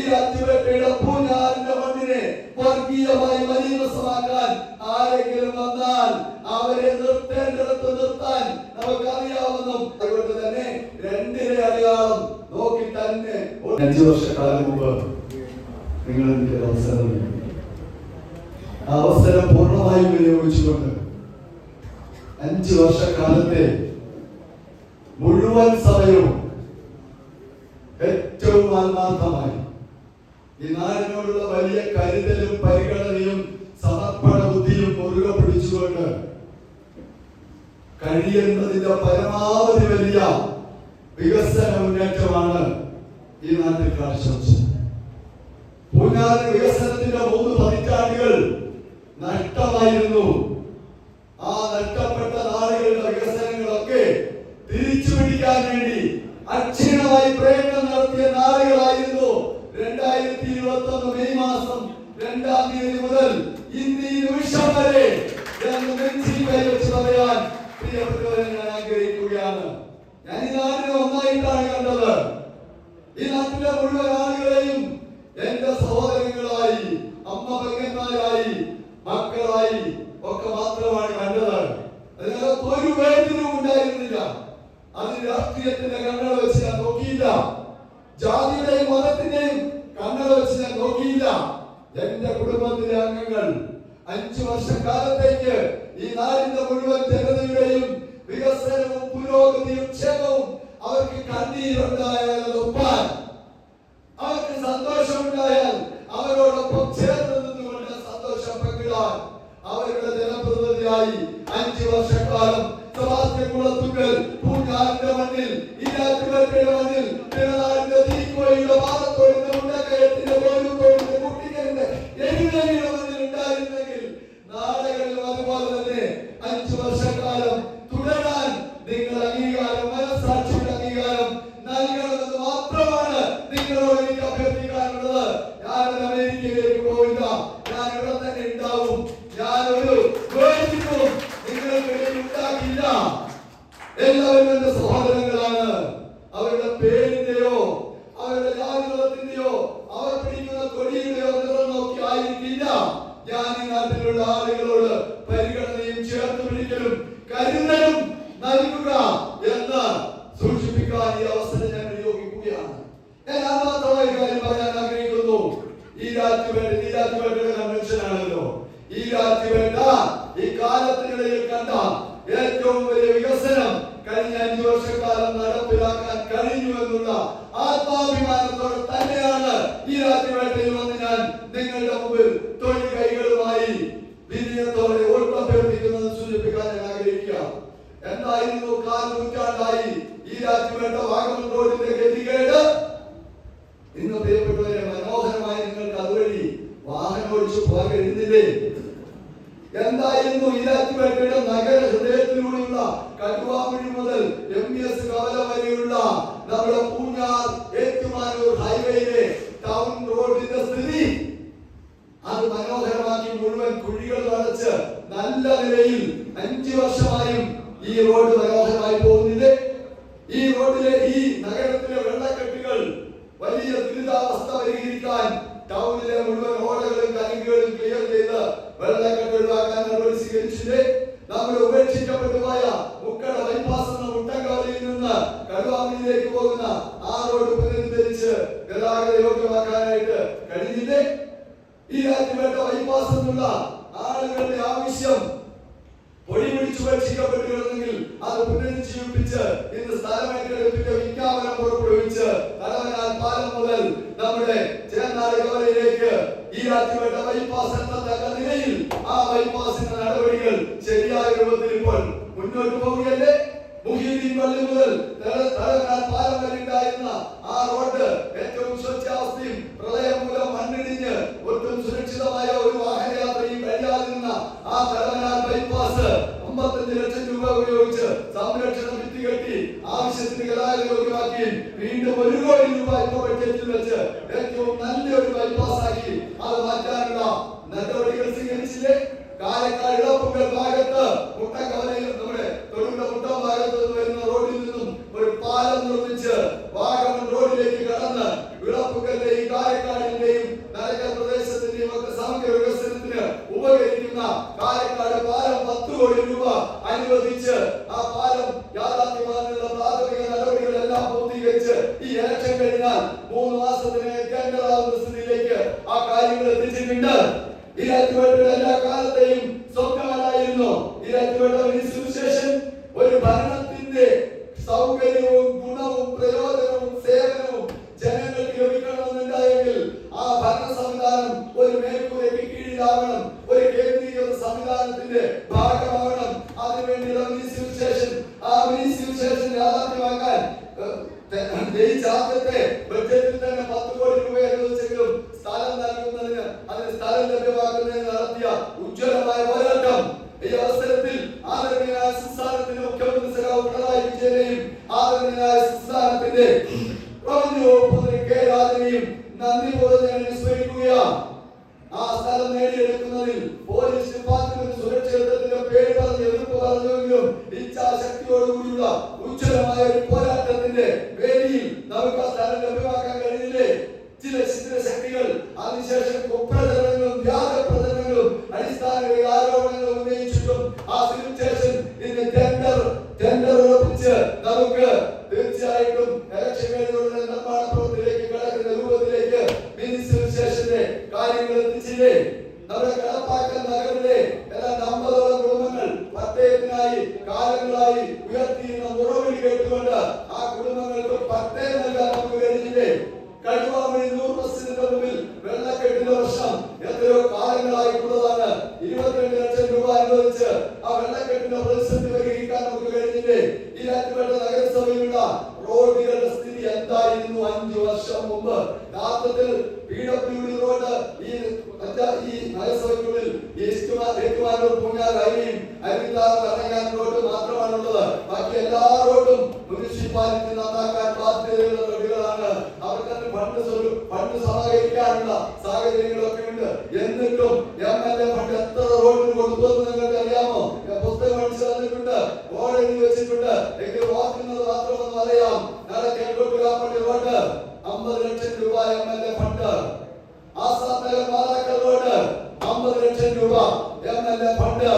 ഈരാറ്റുപേട്ടയുടെ പൂഞ്ഞാറിന്റെ മണ്ണിനെ വർഗീയമായി മലീമസമാക്കാൻ ആരെങ്കിലും വന്നാൽ അവരെ നിർത്തേണ്ടിടത്ത് നിർത്താൻ നമുക്കറിയാവുന്നു. അതുകൊണ്ട് തന്നെ രണ്ടിനെ അടയാളം നോക്കി തന്നെ 5 വർഷക്കാലം മുമ്പ് നിങ്ങൾ എനിക്ക് അവസരം ആ അവസരം പൂർണ്ണമായും വിനിയോഗിച്ചുകൊണ്ട് 5 വർഷക്കാലത്തെ മുഴുവൻ സമയവും ഏറ്റവും ആത്മാർത്ഥമായി ഈ നാടിനോടുള്ള വലിയ കരുതലും പരിഗണനയും സമർപ്പണ ബുദ്ധിയും മുറുകെ പിടിച്ചുകൊണ്ട് കഴിയുന്നതിന്റെ പരമാവധി വലിയ വികസന മുന്നേറ്റമാണ് ഈ നാട്ടിൽ കാഴ്ചവെച്ചത്. പൂഞ്ഞാർ വികസനത്തിന്റെ 3 പതിറ്റാണ്ടുകൾ നഷ്ടമായിരുന്നു. ആ നഷ്ടപ്പെട്ട നാടുകളുടെ വികസനങ്ങളൊക്കെ തിരിച്ചു പിടിക്കാൻ വേണ്ടി അക്ഷീണമായി പ്രയത്നം നടത്തിയ നാളുകളായിരുന്നു 2021 മെയ് മാസം 2-ാം തീയതി മുതൽ ഇന്ന് ഈ നിമിഷം വരെ എന്ന് നെഞ്ചിൽ കൈവച്ച് പറയാൻ പ്രിയപ്പെട്ടവരെ ഞാൻ ആഗ്രഹിക്കുകയാണ്. ഞാൻ ഈ നാടിനെ ഒന്നായിട്ടാണ് കണ്ടത്. ഈ നാട്ടിലെ മുഴുവൻ ആളുകളെയും എന്റെ സഹോദരങ്ങളായി, അമ്മ പെങ്ങന്മാരായി, മക്കളായി ഒക്കെ മാത്രമാണ് കണ്ടത്. അതിനകത്ത് ഒരു വേദനയും ഉണ്ടായിരുന്നില്ല. അതിന് രാഷ്ട്രീയത്തിന്റെ കണ്ണട വെച്ച് ഞാൻ നോക്കിയില്ല. ജാതിയുടെയും മതത്തിന്റെയും കണ്ണട വെച്ച് ഞാൻ നോക്കിയില്ല. എന്റെ കുടുംബത്തിലെ അംഗങ്ങൾ 5 വർഷക്കാലത്തേക്ക് ഈ നാടിന്റെ മുഴുവൻ ജനതയുടെയും വികസനവും പുരോഗതിയും ക്ഷേമവും അവർക്ക് കണ്ണീരുണ്ടായാൽ ഒപ്പാൻ, അവർക്ക് സന്തോഷമുണ്ടായാൽ അവരോടൊപ്പം ചേർന്ന് നിന്നുകൊണ്ട് സന്തോഷം പങ്കിടാൻ അവരുടെ ജനപ്രതിനിധിയായി 5 വർഷക്കാലം സെബാസ്റ്റ്യൻ കുളത്തുങ്കൽ പൂഞ്ഞാറിന്റെ മണ്ണിൽ, ഈരാറ്റുപേട്ടയുടെ മണ്ണിൽ, തിരുനാടിന്റെ തീക്കോയിയുടെ പാദത്തോടിന്റെ മുണ്ടക്കയത്തിന്റെ കോഴിക്കോടിന്റെ കുട്ടികളുടെ എരിവേലിയുടെ മണ്ണിൽ ഉണ്ടായിരുന്നെങ്കിൽ നാടുകളിലും അതുപോലെ തന്നെ 5 വർഷക്കാലം തുടരാൻ നിങ്ങൾ അംഗീകാരം, മനസ്സാക്ഷിയുടെ അംഗീകാരം നൽകണമെന്ന് മാത്രമാണ് നിങ്ങളോട് എനിക്ക് അഭ്യർത്ഥിക്കാനുള്ളത്. ഞാൻ അമേരിക്കയിലേക്ക് പോവില്ല. ഞാൻ ഇവിടെ തന്നെ ഉണ്ടാവും. ഞാനൊരു വേദിക്കും നിങ്ങൾക്ക് ഉണ്ടാക്കില്ല. എല്ലാവരും എന്റെ സഹോദരങ്ങളാണ്. അവരുടെ പേരിന്റെയോ അവരുടെ ജാതിമതത്തിന്റെയോ അവർ പിടിക്കുന്ന കൊടിയുടെയോ നിറം നോക്കി ആയിരിക്കില്ല ഞാൻ ഈ നാട്ടിലുള്ള ആളുകളോട് പരിഗണനയും ചേർത്ത് പിടിക്കലും കരുതലും നൽകുക എന്ന് സൂചിപ്പിക്കാൻ ഈ അവസരം ഞാൻ വിനിയോഗിക്കുകയാണ്. ഞാൻ മാത്രമായി കാര്യം പറയാൻ ആഗ്രഹിക്കുന്നു. ഈരാറ്റുപേട്ടയുടെ കൺവെൻഷൻ ആണല്ലോ. ഈരാറ്റുപേട്ട ഈ കാലത്തിനിടയിൽ കണ്ട ഏറ്റവും വലിയ വികസനം കഴിഞ്ഞ 5 വർഷക്കാലം നടപ്പിലാക്കാൻ കഴിഞ്ഞു എന്നുള്ള ആത്മാഭിമാനത്തോടെ തന്നെയാണ് ഈരാറ്റുപേട്ടയിൽ വന്ന് ഞാൻ നിങ്ങളുടെ മുമ്പിൽ തൊഴിൽ കൈകളുമായി വിനയത്തോടെ ഓട്ടഭ്യർത്ഥിക്കുന്നത് സൂചിപ്പിക്കാൻ ഞാൻ ആഗ്രഹിക്കുക. എന്തായിരുന്നു 4 നൂറ്റാണ്ടായി ഈരാറ്റുപേട്ട വാഗമൺ റോഡിന്റെ ഗതികേട്? ഇന്ന് പ്രിയപ്പെട്ടവരെ, മനോഹരമായി നിങ്ങൾക്ക് അതുവഴി വാഹനം ഓടിച്ചു പോകാൻ കഴിയുന്നില്ലേ? എന്തായിരുന്നു ഈരാറ്റുപേട്ടയുടെ നഗര ഹൃദയത്തിലൂടെയുള്ള കടുവാമൊഴി മുതൽ MBS കവല വരെയുള്ള നമ്മുടെ പൂഞ്ഞാർ ഏറ്റുമാനൂർ ഹൈവേയിലെ ടൗൺ റോഡിന്റെ സ്ഥിതി? അത് മനോഹരമാക്കി മുഴുവൻ കുഴികൾ അടച്ച് നല്ല നിലയിൽ 5 വർഷമായും ഈ റോഡ് മനോഹരമായി പോകുന്നില്ലേ? ഈ റോഡിലെ ഈ നഗരത്തിലെ വെള്ളക്കെട്ടുകൾ വലിയ ദുരിതാവസ്ഥ പരിഹരിക്കാൻ ടൗണിലെ മുഴുവൻ ഓടകളും കലുങ്കുകളും ക്ലിയർ ചെയ്ത് വെള്ളക്കെട്ട് ഒഴിവാക്കാൻ നടപടി സ്വീകരിച്ചില്ലേ? നമ്മുടെ ഉപേക്ഷിക്കപ്പെട്ടു പോയ മുക്കട ബൈപ്പാസ് എന്ന മുട്ടൻകാലിയിൽ നിന്ന് കടുവാമണിയിലേക്ക് പോകുന്ന ആ റോഡ് പുനരുദ്ധരിച്ച് ഗതാഗത യോഗ്യമാക്കാനായിട്ട് കഴിഞ്ഞില്ലേ? ഈരാറ്റുപേട്ട ബൈപ്പാസ് എന്നുള്ള ആളുകളുടെ ആവശ്യം പൊടി പിടിച്ചു ഉപേക്ഷിക്കപ്പെട്ടിരുന്നെങ്കിൽ അത് പുനരുജ്ജീവിപ്പിച്ച് ഇന്ന് സ്ഥലമേറ്റെടുപ്പിന്റെ വിജ്ഞാപനം പുറപ്പെടുവിച്ച് തടവനാൽ പാലം മുതൽ നമ്മുടെ ചേന്നാട് കവലയിലേക്ക് ഈരാറ്റുപേട്ട ബൈപ്പാസ് എത്തത്തക്ക നിലയിൽ ആ ബൈപ്പാസിന്റെ നടപടികൾ ശരിയായ രൂപത്തിൽ ഇപ്പോൾ മുന്നോട്ട് പോവുകയല്ലേ? മുഹീദ്ദീൻ പള്ളി മുതൽ തടവനാൽ പാലം വരെ ഉണ്ടായിരുന്ന ആ റോഡ് ഏറ്റവും ശോച്യാവസ്ഥയും പ്രളയം മൂലം മണ്ണിടിഞ്ഞ് ഒട്ടും സുരക്ഷിതമായ ഒരു വാഹനയാത്രയും കഴിയാതിരുന്ന ആ തടവനാൽ ബൈപ്പാസ് 55 ലക്ഷം രൂപ ഉപയോഗിച്ച് സംരക്ഷണ ഭിത്തി കെട്ടി ആവശ്യത്തിന് ഗതാഗത യോഗ്യമാക്കി വീണ്ടും 1 കോടി രൂപ ഇപ്പോൾ ബഡ്ജറ്റിൽ വെച്ച് ഏറ്റവും നല്ലൊരു ബൈപ്പാസ് ആക്കി അത് മാറ്റാനുള്ള നടപടികൾ സ്വീകരിച്ചില്ലേ? കാലക്കാട് ഇളപ്പുങ്കൽ ഭാഗത്ത് മുട്ടക്കവലയിൽ നമ്മുടെ തൊടുപുഴ മുട്ടം ഭാഗത്ത് വരുന്ന റോഡിൽ നിന്നും ഒരു പാലം നിർമ്മിച്ച് വാഗമൺ റോഡിലേക്ക് കടന്ന് ഇളപ്പുങ്കലിലെ ഈ കാലക്കാട് ഈരാറ്റുപേട്ടയുടെ എല്ലാ കാലത്തെയും സ്വപ്നമല്ലായിരുന്നു. ഈരാറ്റുപേട്ട സുവിശേഷൻ ഒരു ഭരണത്തിന്റെ സൗകര്യവും ഗുണവും പ്രയോജനവും സേവനവും ജനങ്ങൾക്ക് ലഭിക്കണമെന്നുണ്ടായെങ്കിൽ ആ ഭരണ സംവിധാനം ഒരു മേൽക്കൂരയ്ക്ക് കീഴിലാവണം, ഒരു കേന്ദ്രീകൃത സംവിധാനത്തിന്റെ ഭാഗമാവണം. അതിനുവേണ്ടിയുള്ള മിനി സുവിശേഷൻ യാഥാർത്ഥ്യമാക്കാൻ ജയിച്ച ആദ്യത്തെ ബഡ്ജറ്റിൽ തന്നെ 10 കോടി രൂപ അനുവദിച്ചെങ്കിലും സ്ഥലം നൽകുന്നതിന്, അതിന് സ്ഥലം ലഭ്യമാക്കുന്നതിന് നടത്തിയ ഉജ്ജ്വലമായ പോരാട്ടം ഈ അവസരത്തിൽ ആദരണീയനായ സംസ്ഥാനത്തിന്റെ മുഖ്യമന്ത്രി സഖാവ് പിണറായി വിജയനെയും ആദരണീയനായ സംസ്ഥാനത്തിന്റെ റവന്യൂ വകുപ്പ് മന്ത്രി കെ രാജനെയും നന്ദിപൂർവ്വം സ്മരിക്കുകയാണ്. ആ സ്ഥലം നേടിയെടുക്കുന്നതിൽ പോലീസ് ഡിപ്പാർട്ട്മെന്റ് സുരക്ഷിതത്വത്തിന്റെ പേര് പറഞ്ഞ് എതിർപ്പ് പറഞ്ഞെങ്കിലും ഇച്ഛാശക്തിയോടുകൂടിയുള്ള ഉജ്ജ്വലമായ ഒരു പോരാട്ടത്തിന്റെ വേദിയിൽ നമുക്ക് ആ സ്ഥലം ലഭ്യമാക്കാൻ കഴിഞ്ഞില്ലേ? ചില ചിത്രശക്തികൾ അതിനുശേഷം കുപ്രചരണങ്ങളും വ്യാജപ്രചരണങ്ങളും അടിസ്ഥാന ആരോപണങ്ങളും ഉന്നയിച്ചിട്ടും ആ സിവിൽ ഇതിന് ടെൻഡർ ഉറപ്പിച്ച് നമുക്ക് തീർച്ചയായിട്ടും ഇലക്ഷൻ കഴിഞ്ഞുള്ള നിർമ്മാണ പ്രവർത്തനത്തിലേക്ക് കടക്കുന്ന രൂപത്തിലേക്ക് മിനി സിവിൽ കാര്യങ്ങൾ എത്തിച്ചില്ലേ? നമ്മുടെ കടപ്പാക്കൽ നഗറിലെ എല്ലാ 50ഓളം കുടുംബങ്ങൾ പട്ടയത്തിനായി കാലങ്ങളായി ഉയർത്തിയിരുന്ന മുറവിളി കേട്ടുകൊണ്ട് ആ കുടുംബങ്ങൾക്ക് പട്ടയം നൽകാൻ നമുക്ക് കഴിഞ്ഞില്ലേ? കടുവാമണി 100 ബസ്സിന്റെ മുമ്പിൽ വെള്ളക്കെട്ടിന്റെ പ്രശ്നം എത്രയോ കാലങ്ങളായിട്ടുള്ളതാണ്. 22 ലക്ഷം രൂപ അനുവദിച്ച് ആ വെള്ളക്കെട്ടിന്റെ പ്രതിസന്ധി പരിഹരിക്കാൻ നമുക്ക് കഴിഞ്ഞില്ലേ? ഈരാറ്റുപേട്ട നഗരസഭയിലുള്ള റോഡുകളുടെ സ്ഥിതി എന്തായിരുന്നു 5 വർഷം മുമ്പ്? യഥാർത്ഥത്തിൽ PWD റോഡ് ഈ നഗരസഭയ്ക്കുള്ളിൽ ഏറ്റുമാനൂർ പൂഞ്ഞാർ ഹൈവേയും അരുവിത്താർ റോഡ് മാത്രമാണുള്ളത്. ബാക്കി എല്ലാ റോഡും മുനിസിപ്പാലിറ്റി നന്നാക്കാൻ ബാധ്യതയുള്ള റോഡുകളാണ്. അവർക്ക് ഫണ്ട് സമാഹരിക്കാനുള്ള സാഹചര്യങ്ങളൊക്കെ ഉണ്ട്. എന്നിട്ടും MLA ഫണ്ട് എത്ര റോഡിന് കൊടുത്തെന്ന് നിങ്ങൾക്ക് അറിയാമോ? പുസ്തകം അടിച്ചു തന്നിട്ടുണ്ട്, ബോർഡ് എഴുതി വെച്ചിട്ടുണ്ട്. എങ്കിൽ ഓർക്കുന്നത് മാത്രമെന്ന് അറിയാം. കേൾക്കോട്ടുകാപ്പള്ളി റോഡ് 50 ലക്ഷം രൂപ MLA fund. Azad Nagar Mathakkal road 50 lakh രൂപ MLA fund.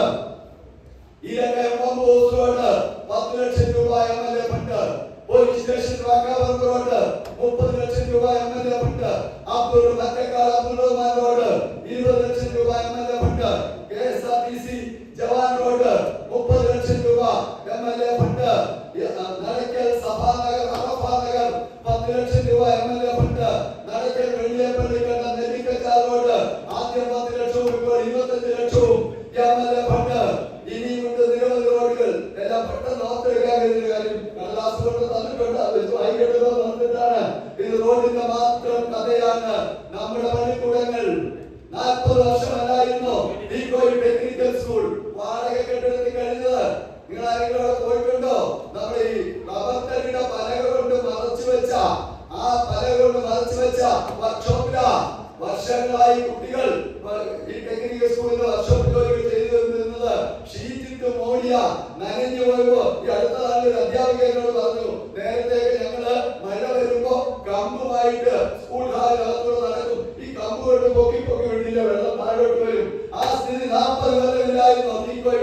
Eerakkayam Pampoos road 10 lakh രൂപ MLA ഫണ്ട്. പോലീസ് സ്റ്റേഷൻ വാക്കാവർ റോഡ് 30 ലക്ഷം രൂപ MLA fund. Abdul Rahman road 20 lakh രൂപ MLA fund. KSRTC Jawan road 30 lakh രൂപ MLA ഫണ്ട്. നടക്കൽ സഭാനഗർ അറഫാനഗർ 10 ലക്ഷം രൂപ MLA ഫണ്ട്. നടക്കൽ വെള്ളിയപ്പള്ളി കണ്ട നെല്ലിക്കച്ചാൽ റോഡ് ആദ്യം 10 ലക്ഷവും ഇപ്പോൾ 25 ലക്ഷവും MLA ഫണ്ട്. ഇനിയുണ്ട് നിരവധി റോഡുകൾ. എല്ലാം പെട്ടെന്ന് ഓർത്തെടുക്കാൻ കഴിയുന്ന കാര്യം കടലാസ് കൊണ്ട് തന്നിട്ടുണ്ട്. നടന്നിട്ടാണ് ഇത് റോഡിന്റെ മാത്രം കഥയാണ്. നമ്മുടെ പള്ളിക്കൂടങ്ങൾ 40 വർഷമല്ലായിരുന്നു ടെക്നിക്കൽ സ്കൂൾ വാടക കെട്ടിടത്തിൽ കഴിഞ്ഞത്. നിങ്ങൾ ആരെങ്കിലും അവിടെ പോയിട്ടുണ്ടോ? നമ്മുടെ ഈ റബ്ബർ പലക കൊണ്ട് മറച്ചു വെച്ച വർക്ക്ഷോപ്പിലാ വർഷങ്ങളായി കുട്ടികൾ ഈ ടെക്നിക്കൽ സ്കൂളിന്റെ വർക്ക്ഷോപ്പ് ജോലികൾ ചെയ്തിരുന്നത്. ഷീറ്റിട്ട് മോടിയ നനഞ്ഞു പോയപ്പോ ഈ അടുത്ത നാളിൽ അധ്യാപിക എന്നോട് പറഞ്ഞു, നേരത്തെ ഞങ്ങള് മഴ വരുമ്പോ കമ്പുമായിട്ട് സ്കൂൾ ഹാളിനകത്തൂടെ നടക്കും. ഈ കമ്പ് കൊണ്ട് പൊക്കി വിട്ടില്ല, വെള്ളം താഴോട്ട് വരും. ആ സ്ഥിതി 40 കൊല്ലമില്ലായിരുന്നു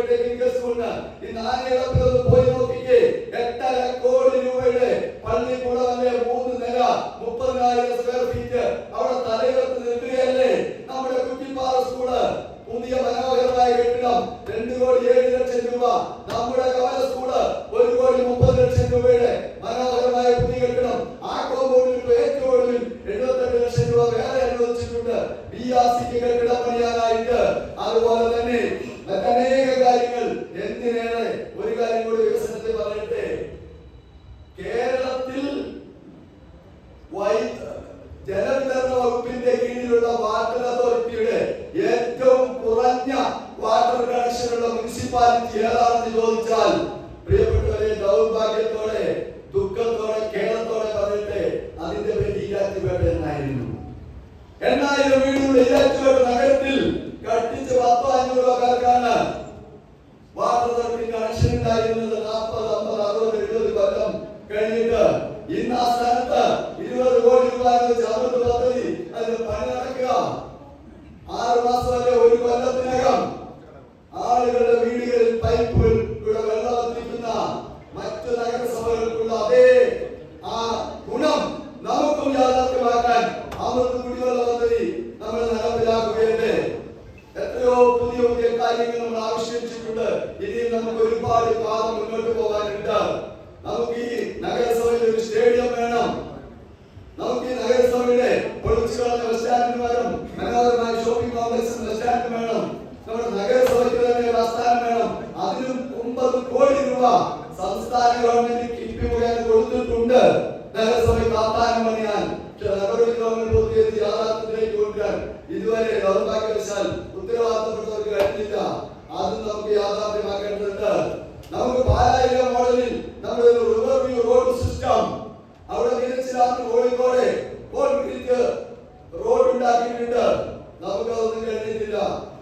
ടെക്നിക്കൽ സ്കൂളിന്. ഈ നാനേടത്തിലൊന്ന് പോയി നോക്കിക്കേ. 8.5 കോടി രൂപയുടെ പള്ളിക്കൂടമല്ലേ 3 നില 30,000 സ്ക്വയർ ഫീറ്റ് അവിടെ തലയിലത്ത് നിൽക്കുകയല്ലേ. നമ്മുടെ കുറ്റിപ്പാറ സ്കൂള് പുതിയ മനോഹരമായ കെട്ടിടം 2 കോടി 7 ലക്ഷം രൂപ. നമ്മുടെ കവല സ്കൂള് 1 കോടി 30 ലക്ഷം രൂപയുടെ മനോഹരമായ പുതിയ കെട്ടിടം. ആ കോമ്പൗണ്ടിൽ ഏറ്റവും ഒടുവിൽ 78 ലക്ഷം രൂപ വേറെ അനുവദിച്ചിട്ടുണ്ട് BRCക്ക് കെട്ടിടം പണിയാനായിട്ട്. അതുപോലെ തന്നെ മറ്റനേക കാര്യങ്ങൾ. എന്തിനേറെ ഒരു കാര്യം കൂടി വികസനത്തിൽ പറയട്ടെ. കേരളത്തിൽ ജലവിതരണ വകുപ്പിന്റെ കീഴിലുള്ള വാട്ടർ അതോറിറ്റിയുടെ ഏറ്റവും കുറഞ്ഞ വാട്ടർ കണക്ഷനുള്ള മുനിസിപ്പാലിറ്റി ഏതാണെന്ന് ചോദിച്ചാൽ, പ്രിയപ്പെട്ടവരെ, ദൗർഭാഗ്യത്തോടെ ദുഃഖത്തോടെ കേരളത്തോടെ പറയട്ടെ, അതിന്റെ പേര് ഈരാറ്റുപേട്ട എന്നായിരുന്നു. 8000 വീടുകളുടെ ഈരാറ്റുപേട്ട നഗരത്തിൽ കട്ടിച്ച് 10-500 പേർക്കാണ് വാട്ടർ അതോറിറ്റി കണക്ഷൻ ഉണ്ടായിരുന്നത്. 40, 50, 60, 70 കൊല്ലം കഴിഞ്ഞിട്ട് ഇന്ന് ആ സ്ഥാനത്ത് 20 കോടി രൂപ അമൃത് പദ്ധതി അതിന് പണി നടക്കുക. 6 മാസം വരെ 1 കൊല്ലത്തിനകം ആളുകളുടെ വീടുകളിൽ പൈപ്പുകളിലൂടെ വെള്ളം എത്തിക്കുന്ന മറ്റു നഗരസഭകൾക്കുള്ള അതേ ആ ഗുണം നമുക്കും യാഥാർത്ഥ്യമാക്കാൻ അമൃത് കുടിവെള്ള പദ്ധതി നമ്മൾ നടപ്പിലാക്കുകയല്ലേ. എത്ര നഗരസഭയ്ക്ക് ആസ്ഥാനം പണിയാൻ നടപടിക്രമങ്ങൾ പൂർത്തീകരിച്ച് യാഥാർത്ഥ്യത്തിലേക്ക് കൊണ്ടുവരാൻ ഇതുവരെ ദൗർഭാഗ്യവശാൽ ഉത്തരവാദിത്തപ്പെട്ടവർക്ക് കഴിഞ്ഞില്ല. അതും നമുക്ക് യാഥാർത്ഥ്യമാക്കേണ്ടതുണ്ട്. നമുക്ക് പാലായിലെ മോഡലിൽ നമ്മുടെ ഒരു റിവർ വ്യൂ റോഡ് സിസ്റ്റം അവിടെ മികച്ചിലാക്കി കോഴിക്കോട് കോൺക്രീറ്റ് റോഡ് ഉണ്ടാക്കിയിട്ടുണ്ട്. നമുക്കതൊന്നും കഴിഞ്ഞിട്ടില്ല.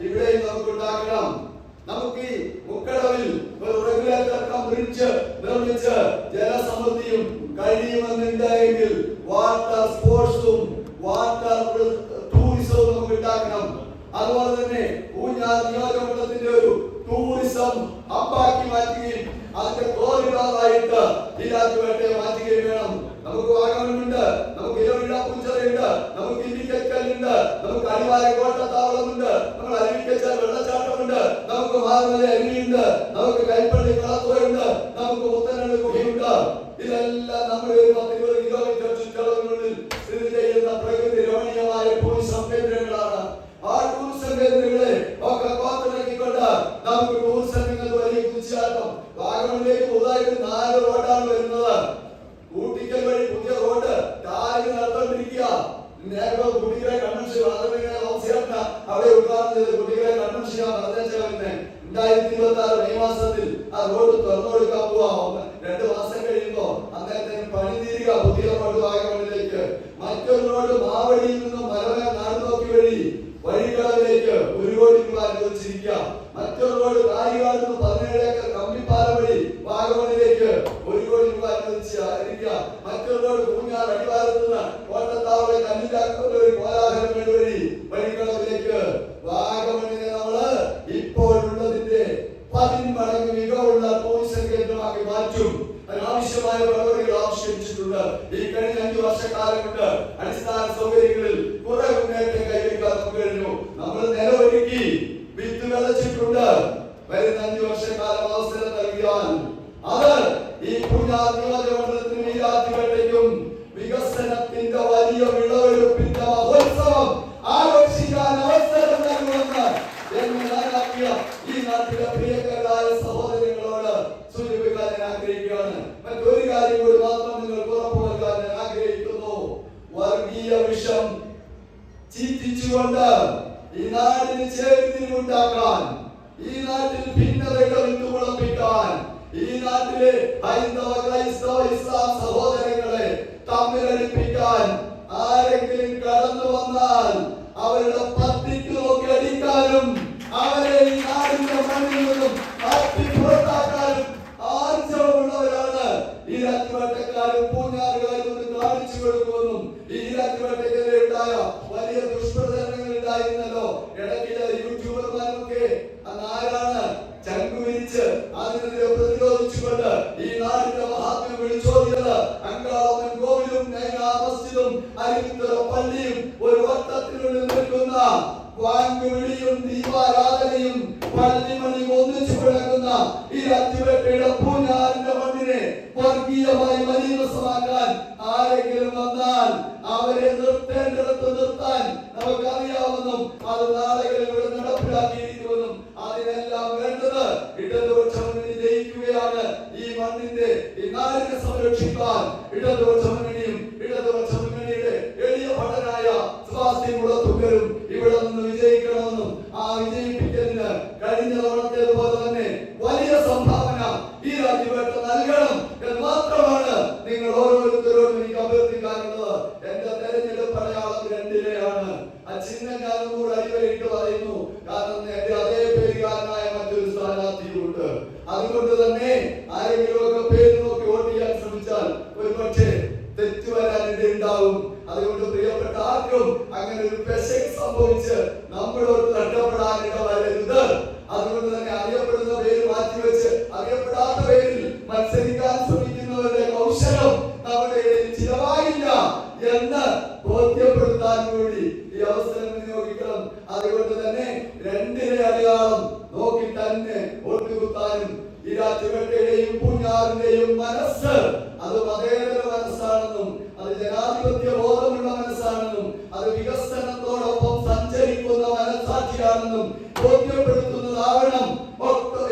ഇവിടെയും നമുക്ക് ഉണ്ടാക്കണം. നമുക്ക് ഈ മുക്കടവിൽ ഒരു റെഗുലേറ്റർ കം ബ്രിഡ്ജ് നിർമ്മിച്ച് ജലസമൃദ്ധിയും കഴിയുമെന്നുണ്ടെങ്കിൽ വാട്ടർ സ്പോർട്സും വാട്ടർ ടൂറിസവും നമുക്ക് ഉണ്ടാക്കണം. അതുപോലെ തന്നെ ഊഞ്ഞാൽ നിയോജകമണ്ഡലത്തിന്റെ ഒരു ടൂറിസം ഹബ്ബാക്കി മാറ്റുകയും അതിന്റെ കോറിഡോറായിട്ട് ഈരാറ്റുപേട്ടയെ മാറ്റുകയും വേണം. നമുക്ക് വാഗമണ്ണുണ്ട്, നമുക്ക് ഇലവിഴ പൂഞ്ചിറയുണ്ട്, നമുക്ക് ഇല്ലിക്കൽക്കല്ലുണ്ട്, നമുക്ക് അടിവാര കോട്ടത്താവളമുണ്ട്, നമ്മൾ അരുവിക്കച്ചാൽ വെള്ളച്ചാട്ടമുണ്ട്, നമുക്ക് മാറുമല അരുവിയുണ്ട്, നമുക്ക് കൈപ്പള്ളി കളത്തുകയുണ്ട്, നമുക്ക് മുത്തനട് ഗുഹയുണ്ട്. ഇതെല്ലാം നമ്മുടെ ഒരു 10-20 കിലോമീറ്റർ ചുറ്റളവിനുള്ളിൽ സ്ഥിതി ചെയ്യുന്ന പ്രകൃതി രമണീയമായ ടൂറിസം കേന്ദ്രങ്ങളാണ്. ആ ടൂറിസം കേന്ദ്രങ്ങളെ ഒക്കെ കോർത്തിണക്കിക്കൊണ്ട് നമുക്ക് ടൂറിസം രംഗത്ത് വലിയ കുതിച്ചാട്ടം. വാഗമണിലേക്ക് പുതുതായിട്ട് 4 റോഡാണ് വരുന്നത്. ഊട്ടിക്കൽ വഴി പുതിയ റോഡ് ടാറിങ് നടന്നുകൊണ്ടിരിക്കുക. നേരത്തെ കുട്ടികളെ കൺവെൻഷൻ അവിടെ ഉദ്ഘാടനം ചെയ്ത് കുട്ടികളെ കൺവെൻഷൻ പറഞ്ഞേ 2026 മെയ് മാസത്തിൽ ആ റോഡ് തുറന്നു കൊടുക്കാൻ പോവാ. 2 മാസം കഴിയുമ്പോ അന്നേരത്തിന് പണി തീരുക പുതിയ റോഡ് വാഗമണിലേക്ക്. മറ്റൊരു റോഡ് മാവടിയിൽ നിന്നും മലമേൽ നാടുനോക്കി വഴികളവിലേക്ക് 1 കോടി രൂപ അനുവദിച്ചിരിക്കുക. മറ്റൊരു റോഡ് കാരികാട് നിന്ന് 17 ഏക്കർ കമ്പിപ്പാലം വഴി വാഗമണിലേക്ക് 1 കോടി രൂപ അനുവദിച്ചിരിക്കുക. മറ്റൊരു റോഡ് പൂഞ്ഞാർ അടിവാരത്ത് നിന്ന് കോട്ടത്താവളെ കല്ലിലാക്കുന്ന ഒരു കോലാഹലം വഴി വഴികളവിലേക്ക്. വാഗമണിനെ നമ്മള് ഇപ്പോഴുള്ളതിന്റെ 10 മടങ്ങ് മികവുള്ള ടൂറിസം കേന്ദ്രമാക്കി മാറ്റും. അതിനാവശ്യമായ നടപടികൾ ആവിഷ്കരിച്ചിട്ടുണ്ട്. ഈ കഴിഞ്ഞ 5 വർഷക്കാലം കൊണ്ട് അടിസ്ഥാന സൗകര്യങ്ങളിൽ കുറെ മുന്നേറ്റം കൈവരിക്കാൻ നമുക്ക് കഴിഞ്ഞു. നമ്മൾ നിലവൊരുക്കി വിത്ത് വിതച്ചിട്ടുണ്ട്. വരുന്ന 5 വർഷക്കാലം അവസരം നൽകിയാൽ അത് ഈ പൂഞ്ഞാർ നിയോജകമണ്ഡലത്തിനും ഈരാറ്റുപേട്ടയ്ക്കും വികസനത്തിന്റെ വലിയ വിളവെടുപ്പിന്റെ മഹോത്സവം ആഘോഷിക്കാൻ അവസരം നൽകുമെന്ന് ഈ നാട്ടിലെ പ്രിയങ്കരായ സഹോദരങ്ങളോട് സൂചിപ്പിക്കാൻ ഞാൻ ആഗ്രഹിക്കുകയാണ്. മറ്റൊരു കാര്യം കൂടി മാത്രം നിങ്ങൾക്ക് ഉറപ്പു നൽകാൻ ഞാൻ ആഗ്രഹിക്കുന്നു. വർഗീയ വിഷം ചീറ്റിച്ചുകൊണ്ട് ഈ നാടിന് ചേരിതിരിവുണ്ടാക്കാൻ, ഈ നാട്ടിൽ ഭിന്നതകൾ വിട്ടുമുളപ്പിക്കാൻ, ഈ നാട്ടിലെ ഹൈന്ദവ ക്രൈസ്തവ ഇസ്ലാം സഹോദരങ്ങളെ തമ്മിലടിപ്പിക്കാൻ ആരെങ്കിലും കടന്നു വന്നാൽ അവരുടെ പത്തിക്ക് നോക്കി അടിക്കാനും അവരെ ഈ നാടിന്റെ മണ്ണിൽ നിന്നും പുറത്താക്കാനും ആർജവമുള്ളവരാണ് ഈരാറ്റുപേട്ടക്കാരും പൂഞ്ഞാറുകാരും ഒന്ന് കാണിച്ചു കൊടുക്കുമെന്നും ഈ ഈരാറ്റുപേട്ടയ്ക്കെതിരെ ഉണ്ടായ വലിയ ദുഷ്പ്രചരണങ്ങൾ ഉണ്ടായിരുന്നല്ലോ. ഇടയ്ക്കിടെ യൂട്യൂബർമാരൊക്കെ ആരാണ് ചങ്കുവിരിച്ച് അതിനെതിരെ പ്രതിരോധിച്ചുകൊണ്ട് ഈ നാടിന്റെ മഹാത്മ്യം വിളിച്ചോതിയത് അങ്കാളമ്മൻ കോവിലും നൈനാ മസ്ജിദും അരിവിത്തറ പള്ളിയും ഒരു വട്ടത്തിനുള്ളിൽ നിൽക്കുന്ന വാങ്കുവിളിയും ദീപാരാധനയും പള്ളിമണിയും ഒന്നിച്ചു കിടക്കുന്ന ഈരാറ്റുപേട്ടയുടെ പൂഞ്ഞാറിന്റെ മണ്ണിനെ വർഗീയമായി മലീമസമാക്കാൻ ആരെങ്കിലും വന്നാൽ അവരെ നിർത്തേണ്ടിടത്ത് നിർത്താൻ നമുക്കറിയാമെന്നും അത് നാളുകളിൽ ഇവിടെ നടപ്പിലാക്കിയിരിക്കുമെന്നും അതിനെല്ലാം വേണ്ടത് ഇടതുപക്ഷ മുന്നണി ജയിക്കുകയാണ്. ഈ മണ്ണിന്റെ ഈ നാടിനെ സംരക്ഷിക്കാൻ ഇടതുപക്ഷ മുന്നണിയും ഇടതുപക്ഷ മുന്നണിയുടെ എളിയ ഭടനായ സെബാസ്റ്റ്യൻ മുളത്തുങ്കലും ഇവിടെ നിന്ന് വിജയിക്കണമെന്നും ആ വിജയിപ്പിക്കലിന് കഴിഞ്ഞ തവണത്തേതുപോലെ തന്നെ വലിയ സംഭാവന ഈരാറ്റുപേട്ട നൽകണം എന്ന് മാത്രമാണ് നിങ്ങൾ ഓരോരുത്തരോടും എനിക്ക് അഭ്യർത്ഥിക്കാനുള്ളത്. എന്റെ തെരഞ്ഞെടുപ്പ് അടയാളം 2-ലെയാണ്. ആ ചിഹ്നം ഞാനും കൂടെ അടിവരയിട്ട് പറയുന്നു. കാരണം എന്റെ അതേ പേരുകാരനായ മറ്റൊരു സ്ഥാനാർത്ഥിയുണ്ട്. അതുകൊണ്ട് തന്നെ ആരെങ്കിലും ഒക്കെ പേര് നോക്കി വോട്ട് ചെയ്യാൻ ശ്രമിച്ചാൽ ഒരു പക്ഷേ തെറ്റു വരാനിടയുണ്ടാവും. അതുകൊണ്ട് പ്രിയപ്പെട്ട ആർക്കും അങ്ങനെ ഒരു പെശക് സംഭവിച്ച് നമ്മളോട് നഷ്ടപ്പെടാനിട വരരുത്. അതുകൊണ്ട് തന്നെ അറിയപ്പെടുന്ന പേര് മാറ്റിവെച്ച് അറിയപ്പെടാത്ത പേരിൽ മത്സരിക്കാൻ ശ്രമിക്കുന്നവരുടെ കൗശലം നമ്മുടെ ചിലവായില്ല എന്ന് ബോധ്യപ്പെടുത്താൻ കൂടി ഈ അവസരം വിനിയോഗിക്കണം. അതുകൊണ്ട് തന്നെ 2-ലെ അടയാളം നോക്കി തന്നെ വോട്ട് കുത്താനും ഈരാറ്റുപേട്ടയുടെയും പൂഞ്ഞാറിന്റെയും മനസ്സ് അത് മതേതര മനസ്സാണെന്നും അത് ജനാധിപത്യ ബോധമുള്ള മനസ്സാണെന്നും അത് വികസനത്തോടൊപ്പം സഞ്ചരിക്കുന്ന മനസ്സാക്ഷിയാണെന്നും ബോധ്യപ്പെടുത്തുന്നതാവണം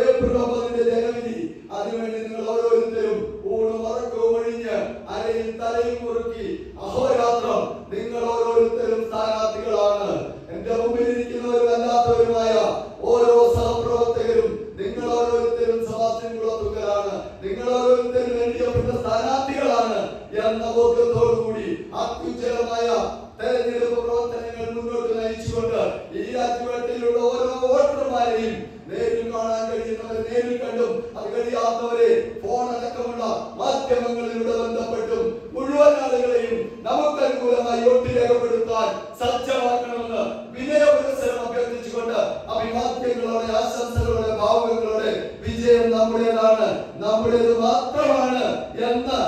ഏപ്രിൽ 9 ജനവിധി. അതിനുവേണ്ടി നിങ്ങൾ ഓരോരുത്തരും ഊണും ഉറക്കവും ഒഴിഞ്ഞ് അരയും തലയും മുറുക്കി നോക്കി അഹോരാത്രം നിങ്ങൾ ഓരോരുത്തരും സ്ഥാനാർത്ഥികളാണ്. എന്റെ മുമ്പിൽ ഇരിക്കുന്നവരും അല്ലാത്തവരുമായ ഓരോ സഹപ്രവർത്തകരും നിങ്ങൾ ഓരോരുത്തരും സെബാസ്റ്റ്യൻ കുളത്തുങ്കലാണ്. നിങ്ങൾ ഓരോരുത്തരും എഴുതിയപ്പെട്ട സ്ഥാനാർത്ഥികളാണ് എന്ന ബോധ്യത്തോടുകൂടി അത്യുജ്വലമായ തെരഞ്ഞെടുപ്പ് പ്രവർത്തനങ്ങൾ മുന്നോട്ട് നയിച്ചുകൊണ്ട് ഈ രാജ്യവെട്ടിലുള്ള ഓരോ വോട്ടർമാരെയും നേരിൽ കാണാൻ കഴിയുന്നവരെ നേരിൽ കണ്ടും അത് കഴിയാത്തവരെ ഫോൺ അടക്കമുള്ള മാധ്യമങ്ങളിലൂടെ ബന്ധപ്പെട്ടും മുഴുവൻ ആളുകളെയും നമുക്ക് അനുകൂലമായി വോട്ട് രേഖപ്പെടുത്താൻ സജ്ജമാക്കണമെന്ന് വിനയപുരസ്സരം അഭ്യർത്ഥിച്ചുകൊണ്ട് അഭിവാദ്യങ്ങളോടെ ആശംസകളോടെ ഭാവുകങ്ങളോടെ വിജയം നമ്മുടേതാണ്, നമ്മുടേത് മാത്രമാണ് എന്ന്